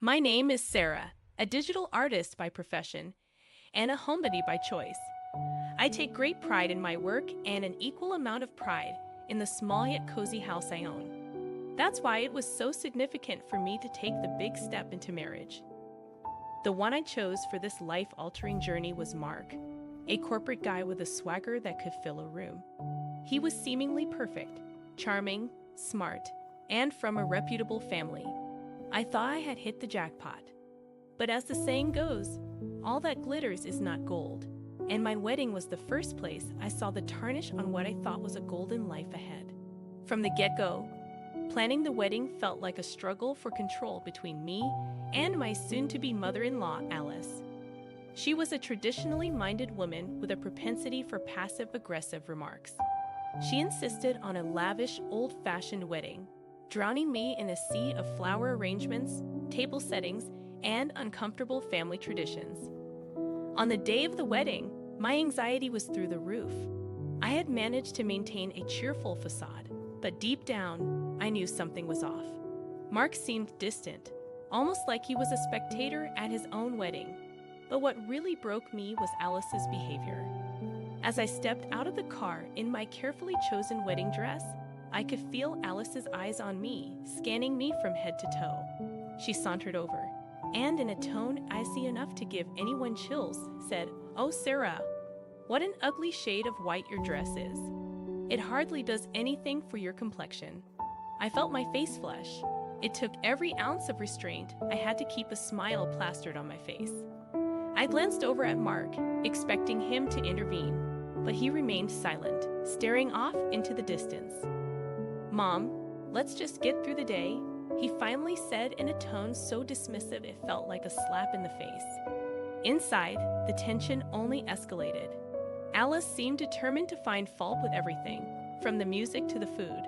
My name is Sarah, a digital artist by profession and a homebody by choice. I take great pride in my work and an equal amount of pride in the small yet cozy house I own. That's why it was so significant for me to take the big step into marriage. The one I chose for this life-altering journey was Mark, a corporate guy with a swagger that could fill a room. He was seemingly perfect, charming, smart, and from a reputable family. I thought I had hit the jackpot. But as the saying goes, all that glitters is not gold, and my wedding was the first place I saw the tarnish on what I thought was a golden life ahead. From the get-go, planning the wedding felt like a struggle for control between me and my soon-to-be mother-in-law, Alice. She was a traditionally minded woman with a propensity for passive-aggressive remarks. She insisted on a lavish, old-fashioned wedding, drowning me in a sea of flower arrangements, table settings, and uncomfortable family traditions. On the day of the wedding, my anxiety was through the roof. I had managed to maintain a cheerful facade, but deep down, I knew something was off. Mark seemed distant, almost like he was a spectator at his own wedding. But what really broke me was Alice's behavior. As I stepped out of the car in my carefully chosen wedding dress, I could feel Alice's eyes on me, scanning me from head to toe. She sauntered over, and in a tone icy enough to give anyone chills, said, "Oh, Sarah, what an ugly shade of white your dress is. It hardly does anything for your complexion." I felt my face flush. It took every ounce of restraint. I had to keep a smile plastered on my face. I glanced over at Mark, expecting him to intervene, but he remained silent, staring off into the distance. "Mom, let's just get through the day," he finally said in a tone so dismissive it felt like a slap in the face. Inside, the tension only escalated. Alice seemed determined to find fault with everything, from the music to the food.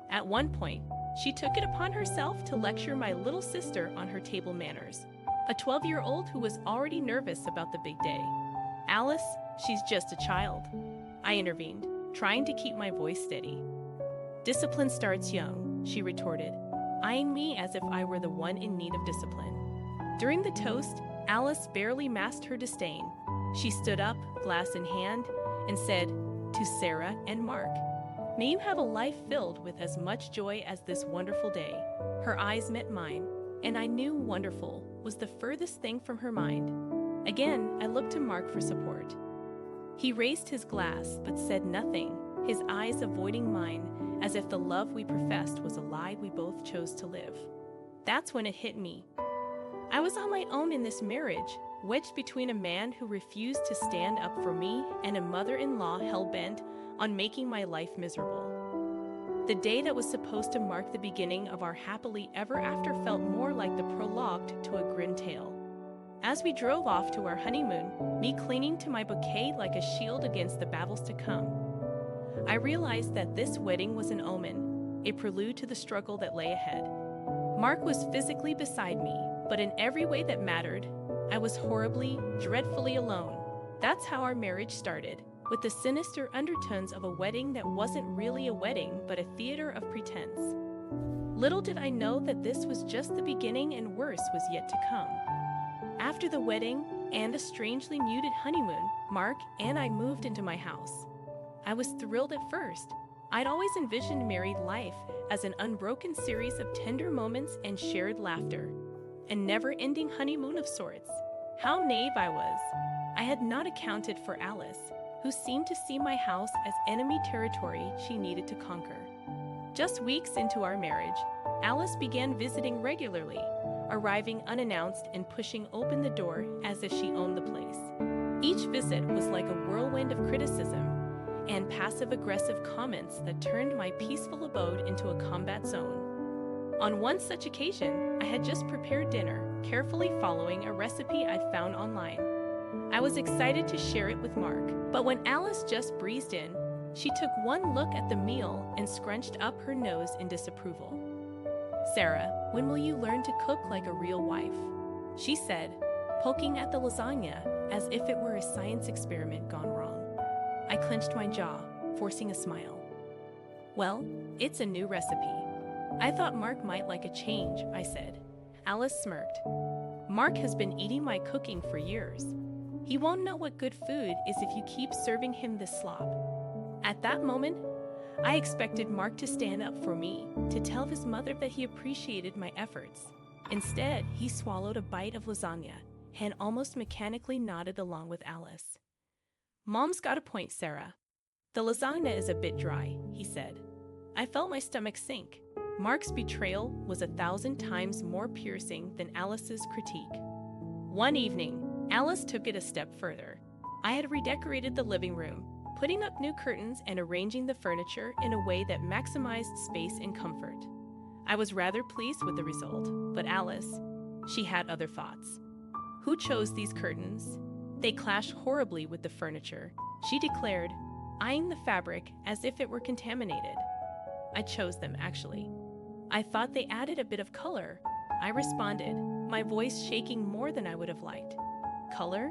At one point, she took it upon herself to lecture my little sister on her table manners, a 12-year-old who was already nervous about the big day. "Alice, she's just a child," I intervened, trying to keep my voice steady. "Discipline starts young," she retorted, eyeing me as if I were the one in need of discipline. During the toast, Alice barely masked her disdain. She stood up, glass in hand, and said, "To Sarah and Mark, may you have a life filled with as much joy as this wonderful day." Her eyes met mine, and I knew wonderful was the furthest thing from her mind. Again, I looked to Mark for support. He raised his glass, but said nothing, his eyes avoiding mine, as if the love we professed was a lie we both chose to live. That's when it hit me. I was on my own in this marriage, wedged between a man who refused to stand up for me and a mother-in-law hell-bent on making my life miserable. The day that was supposed to mark the beginning of our happily ever after felt more like the prologue to a grim tale. As we drove off to our honeymoon, me clinging to my bouquet like a shield against the battles to come, I realized that this wedding was an omen, a prelude to the struggle that lay ahead. Mark was physically beside me, but in every way that mattered, I was horribly, dreadfully alone. That's how our marriage started, with the sinister undertones of a wedding that wasn't really a wedding but a theater of pretense. Little did I know that this was just the beginning and worse was yet to come. After the wedding and a strangely muted honeymoon, Mark and I moved into my house. I was thrilled at first. I'd always envisioned married life as an unbroken series of tender moments and shared laughter, a never-ending honeymoon of sorts. How naive I was. I had not accounted for Alice, who seemed to see my house as enemy territory she needed to conquer. Just weeks into our marriage, Alice began visiting regularly, arriving unannounced and pushing open the door as if she owned the place. Each visit was like a whirlwind of criticism and passive-aggressive comments that turned my peaceful abode into a combat zone. On one such occasion, I had just prepared dinner, carefully following a recipe I found online. I was excited to share it with Mark, but when Alice just breezed in, she took one look at the meal and scrunched up her nose in disapproval. "Sarah, when will you learn to cook like a real wife?" she said, poking at the lasagna as if it were a science experiment gone wrong. I clenched my jaw, forcing a smile. "Well, it's a new recipe. I thought Mark might like a change," I said, Alice smirked. Mark has been eating my cooking for years. He won't know what good food is if you keep serving him this slop. At that moment, I expected Mark to stand up for me, to tell his mother that he appreciated my efforts. Instead, he swallowed a bite of lasagna and almost mechanically nodded along with Alice. Mom's got a point, Sarah. The lasagna is a bit dry, he said. I felt my stomach sink. Mark's betrayal was 1,000 times more piercing than Alice's critique. One evening, Alice took it a step further. I had redecorated the living room, putting up new curtains and arranging the furniture in a way that maximized space and comfort. I was rather pleased with the result, but Alice, she had other thoughts. Who chose these curtains? They clash horribly with the furniture, she declared, eyeing the fabric as if it were contaminated. I chose them, actually. I thought they added a bit of color, I responded, my voice shaking more than I would have liked. Color?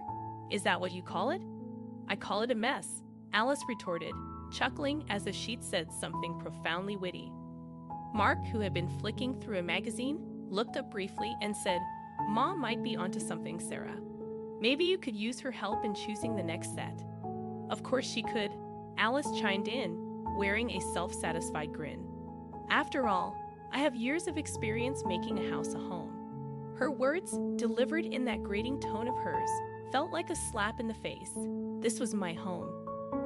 Is that what you call it? I call it a mess, Alice retorted, chuckling as if she'd said something profoundly witty. Mark, who had been flicking through a magazine, looked up briefly and said, Mom might be onto something, Sarah. Maybe you could use her help in choosing the next set. Of course she could, Alice chimed in, wearing a self-satisfied grin. After all, I have years of experience making a house a home. Her words, delivered in that grating tone of hers, felt like a slap in the face. This was my home,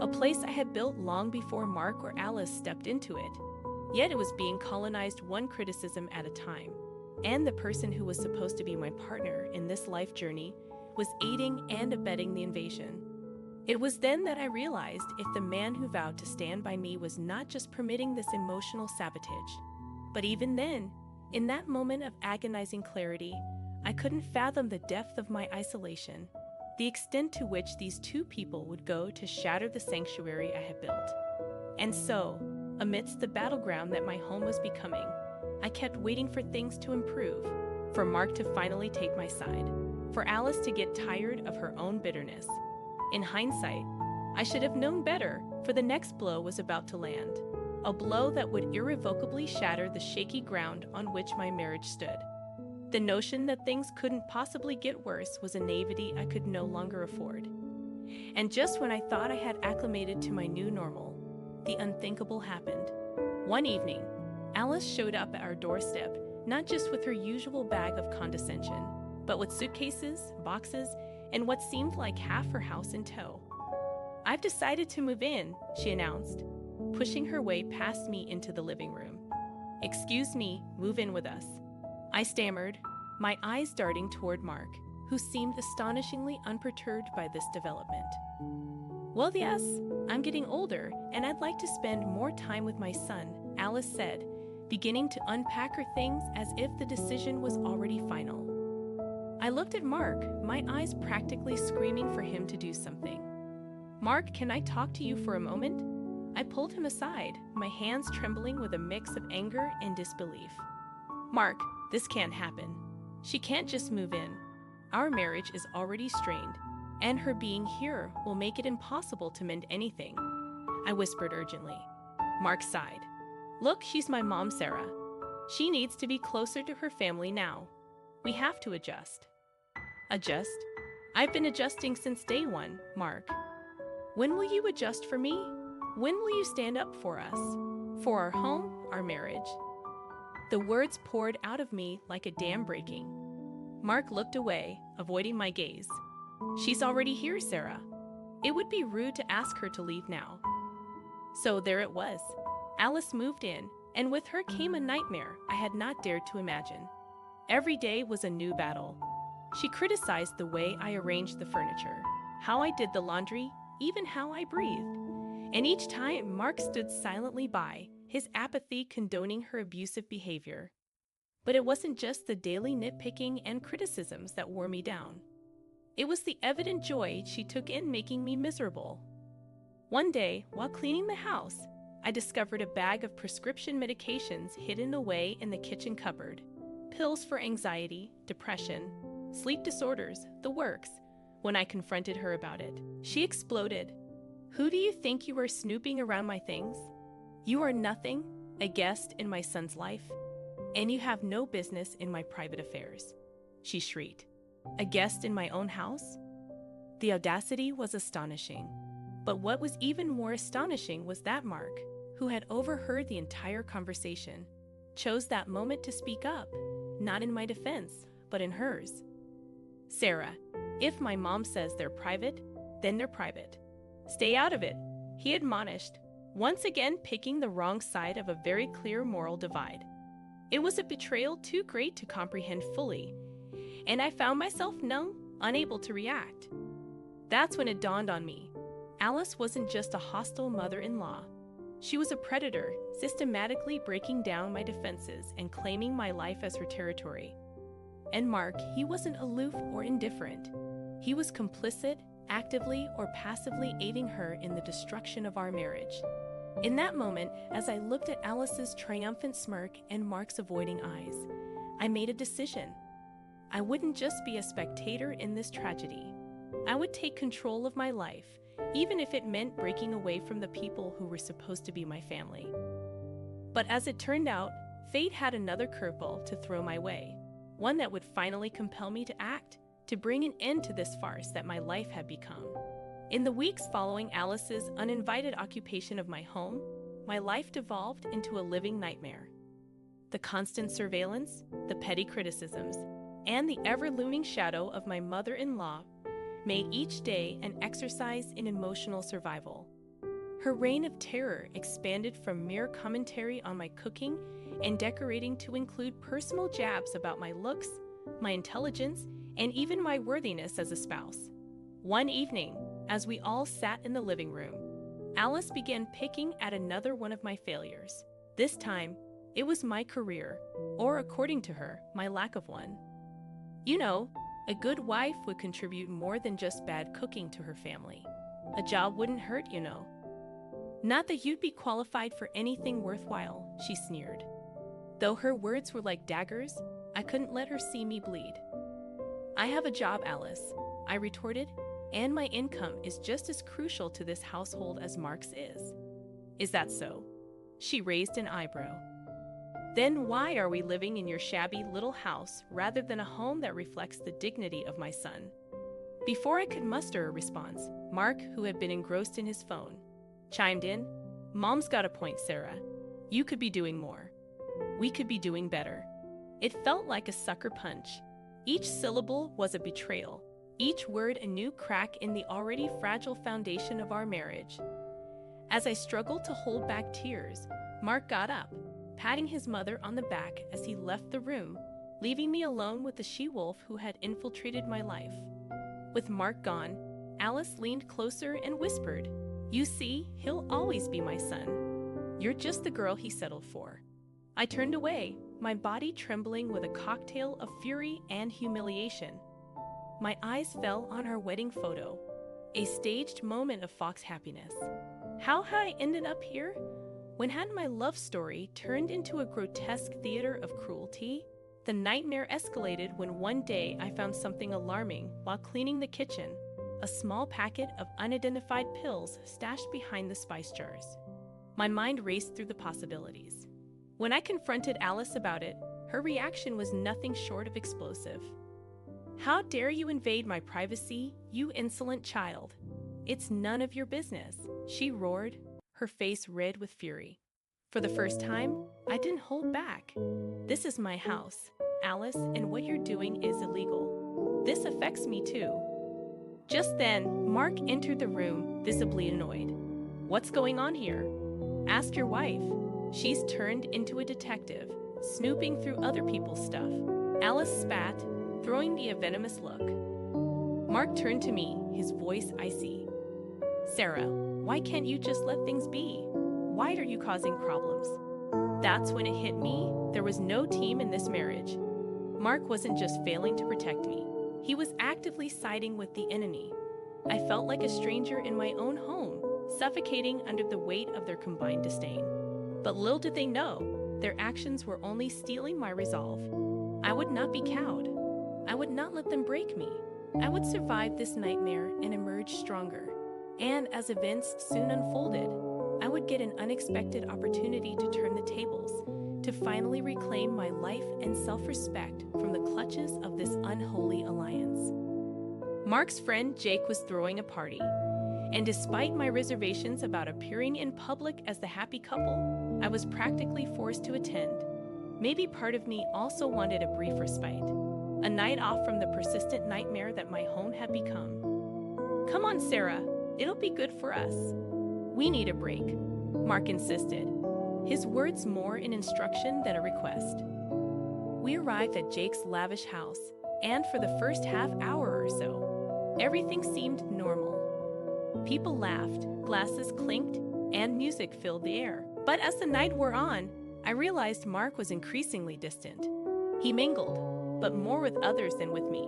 a place I had built long before Mark or Alice stepped into it. Yet it was being colonized one criticism at a time, and the person who was supposed to be my partner in this life journey was aiding and abetting the invasion. It was then that I realized if the man who vowed to stand by me was not just permitting this emotional sabotage, but even then, in that moment of agonizing clarity, I couldn't fathom the depth of my isolation, the extent to which these two people would go to shatter the sanctuary I had built. And so, amidst the battleground that my home was becoming, I kept waiting for things to improve, for Mark to finally take my side, for Alice to get tired of her own bitterness. In hindsight, I should have known better, for the next blow was about to land, a blow that would irrevocably shatter the shaky ground on which my marriage stood. The notion that things couldn't possibly get worse was a naivety I could no longer afford. And just when I thought I had acclimated to my new normal, the unthinkable happened. One evening, Alice showed up at our doorstep, not just with her usual bag of condescension, but with suitcases, boxes, and what seemed like half her house in tow. I've decided to move in, she announced, pushing her way past me into the living room. Excuse me, move in with us. I stammered, my eyes darting toward Mark, who seemed astonishingly unperturbed by this development. Well, yes, I'm getting older, and I'd like to spend more time with my son, Alice said, beginning to unpack her things as if the decision was already final. I looked at Mark, my eyes practically screaming for him to do something. Mark, can I talk to you for a moment? I pulled him aside, my hands trembling with a mix of anger and disbelief. Mark, this can't happen. She can't just move in. Our marriage is already strained, and her being here will make it impossible to mend anything, I whispered urgently. Mark sighed. Look, she's my mom, Sarah. She needs to be closer to her family now. We have to adjust. Adjust? I've been adjusting since day one, Mark. When will you adjust for me? When will you stand up for us? For our home, our marriage? The words poured out of me like a dam breaking. Mark looked away, avoiding my gaze. She's already here, Sarah. It would be rude to ask her to leave now. So there it was. Alice moved in, and with her came a nightmare I had not dared to imagine. Every day was a new battle. She criticized the way I arranged the furniture, how I did the laundry, even how I breathed. And each time, Mark stood silently by, his apathy condoning her abusive behavior. But it wasn't just the daily nitpicking and criticisms that wore me down. It was the evident joy she took in making me miserable. One day, while cleaning the house, I discovered a bag of prescription medications hidden away in the kitchen cupboard. Pills for anxiety, depression, sleep disorders, the works. When I confronted her about it, she exploded. Who do you think you are snooping around my things? You are nothing, a guest in my son's life. And you have no business in my private affairs, she shrieked. A guest in my own house? The audacity was astonishing. But what was even more astonishing was that Mark, who had overheard the entire conversation, chose that moment to speak up, not in my defense, but in hers. Sarah, if my mom says they're private, then they're private. Stay out of it, he admonished, once again picking the wrong side of a very clear moral divide. It was a betrayal too great to comprehend fully, and I found myself numb, unable to react. That's when it dawned on me. Alice wasn't just a hostile mother-in-law. She was a predator, systematically breaking down my defenses and claiming my life as her territory. And Mark, he wasn't aloof or indifferent. He was complicit, actively or passively aiding her in the destruction of our marriage. In that moment, as I looked at Alice's triumphant smirk and Mark's avoiding eyes, I made a decision. I wouldn't just be a spectator in this tragedy. I would take control of my life, even if it meant breaking away from the people who were supposed to be my family. But as it turned out, fate had another curveball to throw my way, one that would finally compel me to act, to bring an end to this farce that my life had become. In the weeks following Alice's uninvited occupation of my home, my life devolved into a living nightmare. The constant surveillance, the petty criticisms, and the ever-looming shadow of my mother-in-law made each day an exercise in emotional survival. Her reign of terror expanded from mere commentary on my cooking and decorating to include personal jabs about my looks, my intelligence, and even my worthiness as a spouse. One evening, as we all sat in the living room, Alice began picking at another one of my failures. This time, it was my career, or according to her, my lack of one. You know, a good wife would contribute more than just bad cooking to her family. A job wouldn't hurt, you know. Not that you'd be qualified for anything worthwhile, she sneered. Though her words were like daggers, I couldn't let her see me bleed. I have a job, Alice, I retorted, and my income is just as crucial to this household as Mark's is. Is that so? She raised an eyebrow. Then why are we living in your shabby little house rather than a home that reflects the dignity of my son? Before I could muster a response, Mark, who had been engrossed in his phone, chimed in. Mom's got a point, Sarah. You could be doing more. We could be doing better. It felt like a sucker punch. Each syllable was a betrayal, each word a new crack in the already fragile foundation of our marriage. As I struggled to hold back tears, Mark got up, patting his mother on the back as he left the room, leaving me alone with the she-wolf who had infiltrated my life. With Mark gone, Alice leaned closer and whispered, "You see, he'll always be my son. You're just the girl he settled for." I turned away, my body trembling with a cocktail of fury and humiliation. My eyes fell on our wedding photo, a staged moment of Fox happiness. How had I ended up here? When had my love story turned into a grotesque theater of cruelty? The nightmare escalated when one day I found something alarming while cleaning the kitchen, a small packet of unidentified pills stashed behind the spice jars. My mind raced through the possibilities. When I confronted Alice about it, her reaction was nothing short of explosive. "How dare you invade my privacy, you insolent child? It's none of your business," she roared, her face red with fury. For the first time, I didn't hold back. "This is my house, Alice, and what you're doing is illegal. This affects me too." Just then, Mark entered the room, visibly annoyed. "What's going on here? Ask your wife. She's turned into a detective, snooping through other people's stuff." Alice spat, throwing me a venomous look. Mark turned to me, his voice icy. "Sarah, why can't you just let things be? Why are you causing problems?" That's when it hit me. There was no team in this marriage. Mark wasn't just failing to protect me. He was actively siding with the enemy. I felt like a stranger in my own home, suffocating under the weight of their combined disdain. But little did they know, their actions were only stealing my resolve. I would not be cowed. I would not let them break me. I would survive this nightmare and emerge stronger. And as events soon unfolded, I would get an unexpected opportunity to turn the tables, to to finally reclaim my life and self-respect from the clutches of this unholy alliance. Mark's friend Jake was throwing a party, and despite my reservations about appearing in public as the happy couple, I was practically forced to attend. Maybe part of me also wanted a brief respite, a night off from the persistent nightmare that my home had become. "Come on, Sarah, it'll be good for us. We need a break," Mark insisted, his words more an instruction than a request. We arrived at Jake's lavish house, and for the first half hour or so, everything seemed normal. People laughed, glasses clinked, and music filled the air. But as the night wore on, I realized Mark was increasingly distant. He mingled, but more with others than with me.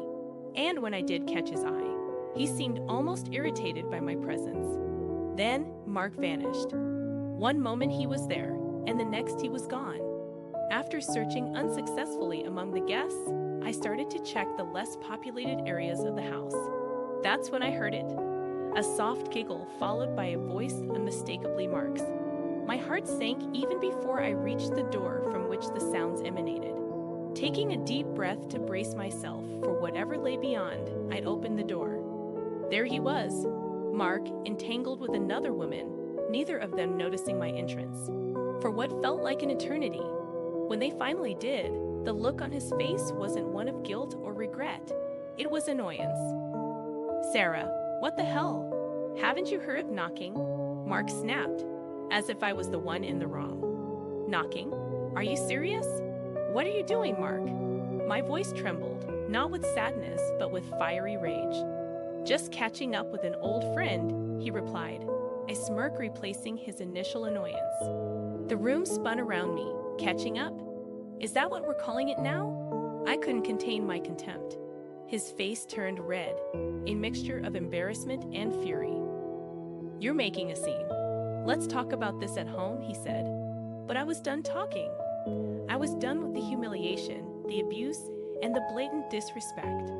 And when I did catch his eye, he seemed almost irritated by my presence. Then Mark vanished. One moment he was there, and the next he was gone. After searching unsuccessfully among the guests, I started to check the less populated areas of the house. That's when I heard it. A soft giggle followed by a voice unmistakably Mark's. My heart sank even before I reached the door from which the sounds emanated. Taking a deep breath to brace myself for whatever lay beyond, I'd opened the door. There he was, Mark, entangled with another woman, neither of them noticing my entrance. For what felt like an eternity, when they finally did, the look on his face wasn't one of guilt or regret. It was annoyance. "Sarah, what the hell? Haven't you heard of knocking?" Mark snapped, as if I was the one in the wrong. "Knocking? Are you serious? What are you doing, Mark?" My voice trembled, not with sadness, but with fiery rage. "Just catching up with an old friend," he replied, a smirk replacing his initial annoyance. The room spun around me. Catching up? Is that what we're calling it now? I couldn't contain my contempt. His face turned red, a mixture of embarrassment and fury. "You're making a scene. Let's talk about this at home," he said. But I was done talking. I was done with the humiliation, the abuse, and the blatant disrespect.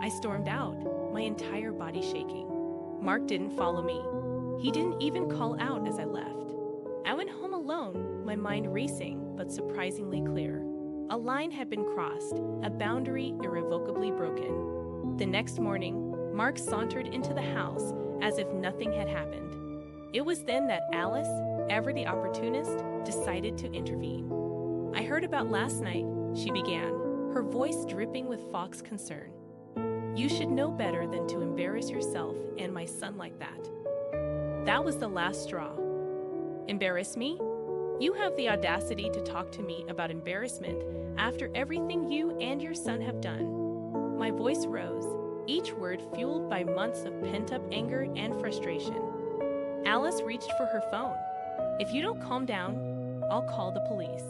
I stormed out, my entire body shaking. Mark didn't follow me. He didn't even call out as I left. I went home alone, my mind racing, but surprisingly clear. A line had been crossed, a boundary irrevocably broken. The next morning, Mark sauntered into the house as if nothing had happened. It was then that Alice, ever the opportunist, decided to intervene. "I heard about last night," she began, her voice dripping with Fox concern. "You should know better than to embarrass yourself and my son like that." That was the last straw. "Embarrass me? You have the audacity to talk to me about embarrassment after everything you and your son have done." My voice rose, each word fueled by months of pent-up anger and frustration. Alice reached for her phone. "If you don't calm down, I'll call the police."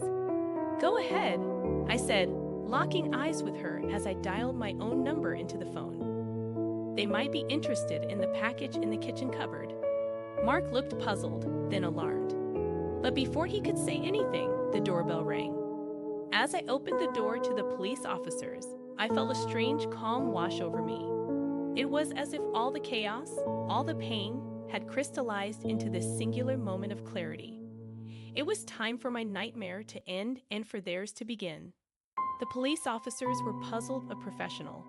"Go ahead," I said, locking eyes with her as I dialed my own number into the phone. "They might be interested in the package in the kitchen cupboard." Mark looked puzzled, then alarmed. But before he could say anything, the doorbell rang. As I opened the door to the police officers, I felt a strange calm wash over me. It was as if all the chaos, all the pain, had crystallized into this singular moment of clarity. It was time for my nightmare to end and for theirs to begin. The police officers were puzzled but professional.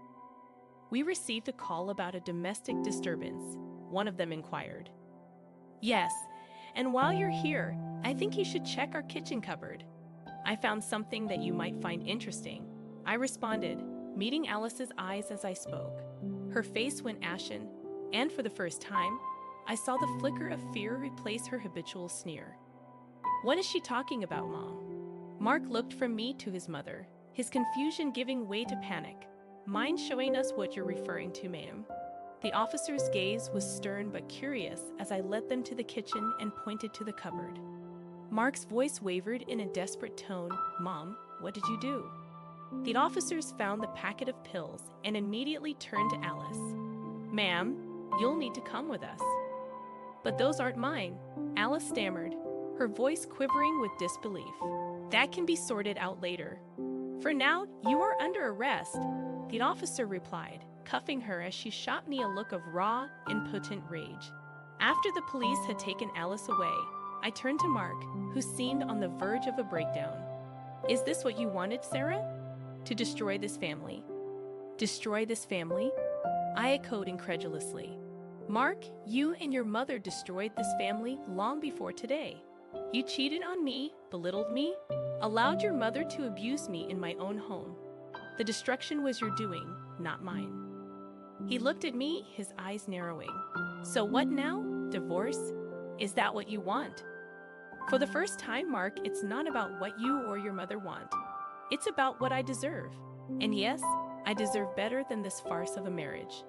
"We received a call about a domestic disturbance," one of them inquired. "Yes, and while you're here, I think you should check our kitchen cupboard. I found something that you might find interesting," I responded, meeting Alice's eyes as I spoke. Her face went ashen, and for the first time, I saw the flicker of fear replace her habitual sneer. "What is she talking about, Mom?" Mark looked from me to his mother, his confusion giving way to panic. "Mind showing us what you're referring to, ma'am?" The officer's gaze was stern but curious as I led them to the kitchen and pointed to the cupboard. Mark's voice wavered in a desperate tone. "Mom, what did you do?" The officers found the packet of pills and immediately turned to Alice. "Ma'am, you'll need to come with us." "But those aren't mine," Alice stammered, her voice quivering with disbelief. "That can be sorted out later. For now, you are under arrest," the officer replied, cuffing her as she shot me a look of raw, impotent rage. After the police had taken Alice away, I turned to Mark, who seemed on the verge of a breakdown. Is this what you wanted, Sarah? To destroy this family? Destroy this family? I echoed incredulously. Mark, you and your mother destroyed this family long before today. You cheated on me, belittled me, allowed your mother to abuse me in my own home. The destruction was your doing, not mine. He looked at me, his eyes narrowing. So what now? Divorce? Is that what you want? For the first time, Mark, it's not about what you or your mother want. It's about what I deserve. And yes, I deserve better than this farce of a marriage.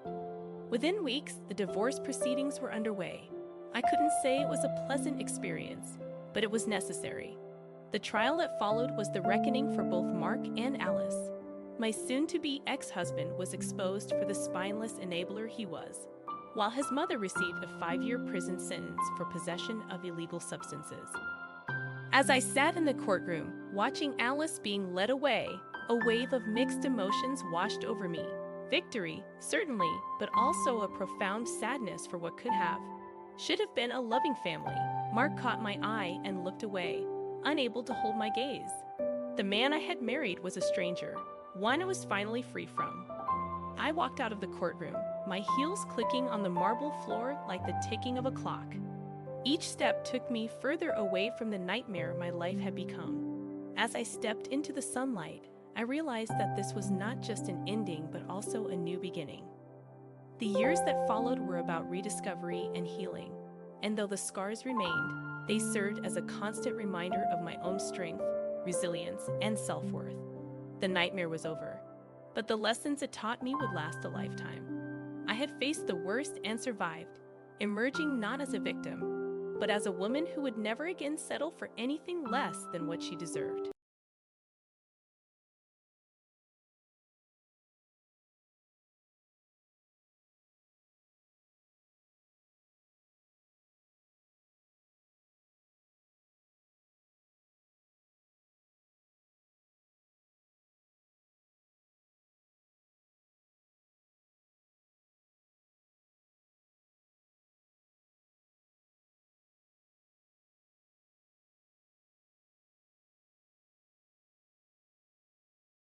Within weeks, the divorce proceedings were underway. I couldn't say it was a pleasant experience, but it was necessary. The trial that followed was the reckoning for both Mark and Alice. My soon-to-be ex-husband was exposed for the spineless enabler he was, while his mother received a 5-year prison sentence for possession of illegal substances. As I sat in the courtroom, watching Alice being led away, a wave of mixed emotions washed over me. Victory, certainly, but also a profound sadness for what could have. Should have been a loving family. Mark caught my eye and looked away, unable to hold my gaze. The man I had married was a stranger, one I was finally free from. I walked out of the courtroom, my heels clicking on the marble floor like the ticking of a clock. Each step took me further away from the nightmare my life had become. As I stepped into the sunlight, I realized that this was not just an ending but also a new beginning. The years that followed were about rediscovery and healing, and though the scars remained, they served as a constant reminder of my own strength, resilience, and self-worth. The nightmare was over, but the lessons it taught me would last a lifetime. I had faced the worst and survived, emerging not as a victim, but as a woman who would never again settle for anything less than what she deserved.